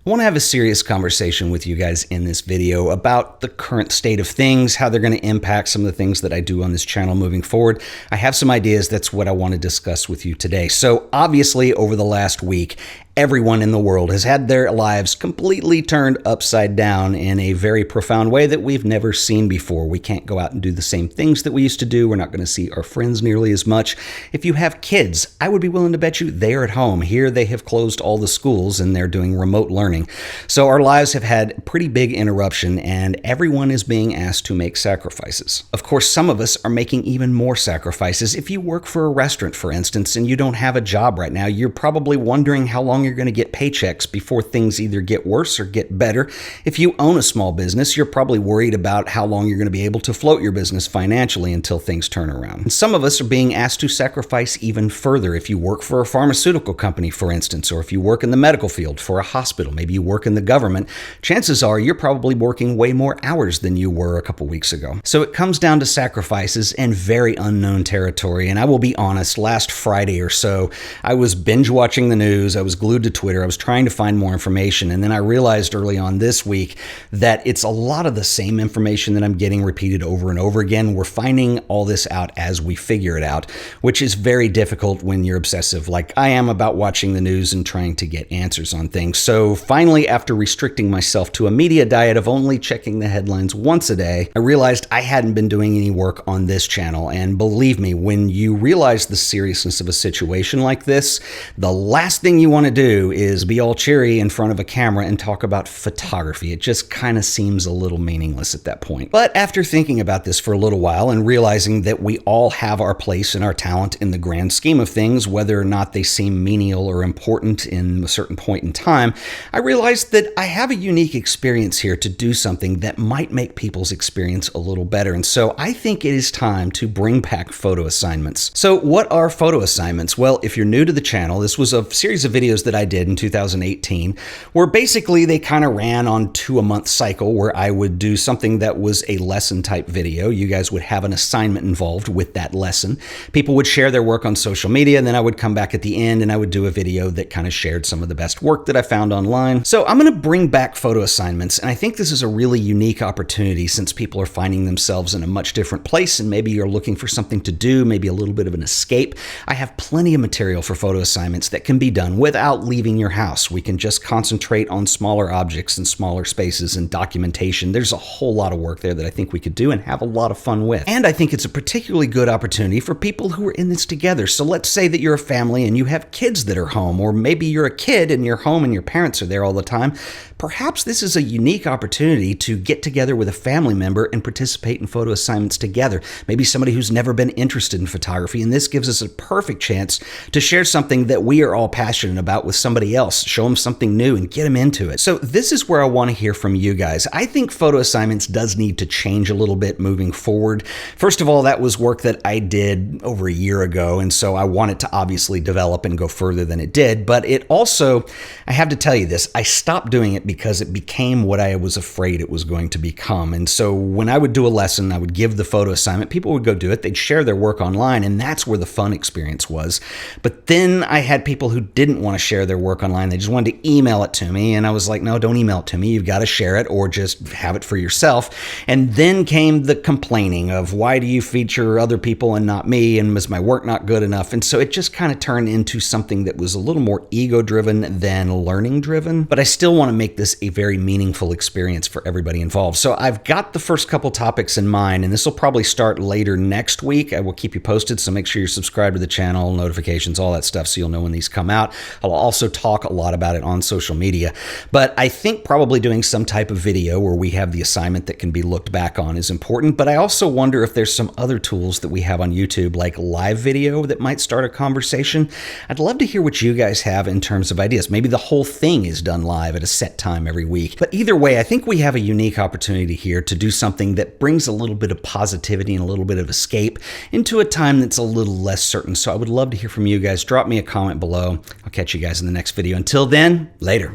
I want to have a serious conversation with you guys in this video about the current state of things, how they're going to impact some of the things that I do on this channel moving forward. I have some ideas. That's what I want to discuss with you today. So obviously over the last week, everyone in the world has had their lives completely turned upside down in a very profound way that we've never seen before. We can't go out and do the same things that we used to do. We're not going to see our friends nearly as much. If you have kids, I would be willing to bet you they're at home. Here they have closed all the schools and they're doing remote learning. So our lives have had pretty big interruption and everyone is being asked to make sacrifices. Of course, some of us are making even more sacrifices. If you work for a restaurant, for instance, and you don't have a job right now, you're probably wondering how long you're going to get paychecks before things either get worse or get better. If you own a small business, you're probably worried about how long you're going to be able to float your business financially until things turn around. And some of us are being asked to sacrifice even further. If you work for a pharmaceutical company, for instance, or if you work in the medical field for a hospital, maybe you work in the government, chances are you're probably working way more hours than you were a couple weeks ago. So it comes down to sacrifices and very unknown territory. And I will be honest, last Friday or so, I was binge watching the news. I was glued to Twitter. I was trying to find more information. And then I realized early on this week that it's a lot of the same information that I'm getting repeated over and over again. We're finding all this out as we figure it out, which is very difficult when you're obsessive like I am about watching the news and trying to get answers on things. So finally, after restricting myself to a media diet of only checking the headlines once a day, I realized I hadn't been doing any work on this channel. And believe me, when you realize the seriousness of a situation like this, the last thing you want to do is be all cheery in front of a camera and talk about photography. It just kind of seems a little meaningless at that point. But after thinking about this for a little while and realizing that we all have our place and our talent in the grand scheme of things, whether or not they seem menial or important in a certain point in time, I realized that I have a unique experience here to do something that might make people's experience a little better. And so I think it is time to bring back photo assignments. So what are photo assignments? Well, if you're new to the channel, this was a series of videos that I did in 2018, where basically they kind of ran on 2-a-month cycle where I would do something that was a lesson type video. You guys would have an assignment involved with that lesson. People would share their work on social media, and then I would come back at the end and I would do a video that kind of shared some of the best work that I found online. So I'm going to bring back photo assignments, and I think this is a really unique opportunity since people are finding themselves in a much different place and maybe you're looking for something to do, maybe a little bit of an escape. I have plenty of material for photo assignments that can be done without leaving your house. We can just concentrate on smaller objects and smaller spaces and documentation. There's a whole lot of work there that I think we could do and have a lot of fun with. And I think it's a particularly good opportunity for people who are in this together. So let's say that you're a family and you have kids that are home, or maybe you're a kid and you're home and your parents are there all the time. Perhaps this is a unique opportunity to get together with a family member and participate in photo assignments together. Maybe somebody who's never been interested in photography, and this gives us a perfect chance to share something that we are all passionate about with somebody else, show them something new and get them into it. So this is where I want to hear from you guys. I think photo assignments does need to change a little bit moving forward. First of all, that was work that I did over a year ago, and so I want it to obviously develop and go further than it did. But it also, I have to tell you this, I stopped doing it because it became what I was afraid it was going to become. And so when I would do a lesson, I would give the photo assignment, people would go do it, they'd share their work online, and that's where the fun experience was. But then I had people who didn't want to share their work online, they just wanted to email it to me, and I was like, no, don't email it to me, you've got to share it or just have it for yourself. And then came the complaining of, why do you feature other people and not me, and was my work not good enough? And so it just kind of turned into something that was a little more ego-driven than learning-driven, but I still want to make this a very meaningful experience for everybody involved. So I've got the first couple topics in mind, and this will probably start later next week. I will keep you posted, so make sure you're subscribed to the channel, notifications, all that stuff, so you'll know when these come out. I'll also talk a lot about it on social media, but I think probably doing some type of video where we have the assignment that can be looked back on is important, but I also wonder if there's some other tools that we have on YouTube, like live video, that might start a conversation. I'd love to hear what you guys have in terms of ideas. Maybe the whole thing is done live at a set time every week. But either way, I think we have a unique opportunity here to do something that brings a little bit of positivity and a little bit of escape into a time that's a little less certain. So I would love to hear from you guys. Drop me a comment below. I'll catch you guys in the next video. Until then, later.